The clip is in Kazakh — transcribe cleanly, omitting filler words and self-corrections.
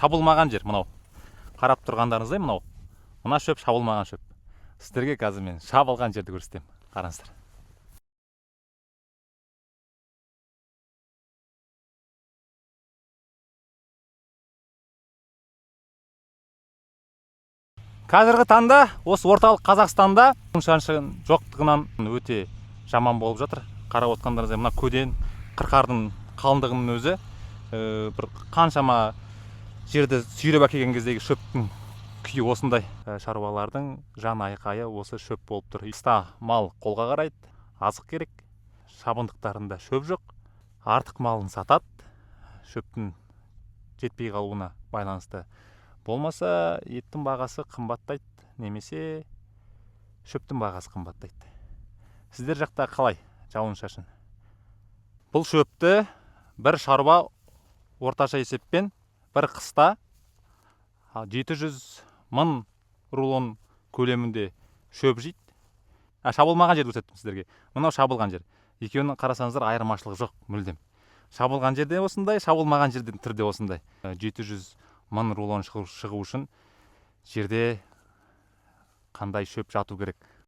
шабылмаған жер мынау. Қарап тұрғандарыңыздай мынау. Мына шөп шабылмаған шөп. Сіздерге қазір мен шабылған жерді көрсетемін. Қараңыздар. Қазіргі таңда осы орталық Қазақстанда шаншығын жоқтығынан өте жаман болып жатыр. Қарап отқандарыңыздай мына көден қырқардың қалыңдығының өзі бір қаншама жерді сүйреп әкелген кездегі шөптің күйі осындай. Шаруалардың жан айқайы осы шөп болып тұр. Қыста мал қолға қарайды, азық керек, шабындықтарында шөп жоқ, артық малын сатады, шөптің жетпей қалуына байланысты. Болмаса еттің бағасы қымбаттайды, немесе шөптің бағасы қымбаттайды. Сіздер жақта қалай жауын шашын? Бұл шөпті бір шаруа орташа есеппен бір қыста 700 мың рулон көлемінде шөп жейді. Шабылмаған жерді көрсеттім сіздерге. Мынау шабылған жер. Екеуінің қарасаңыздар айырмашылығы жоқ мүлдем. Шабылған жерде осындай, шабылмаған жерде түрде осындай. 700 мың рулон шығу үшін жерде қандай шөп жату керек.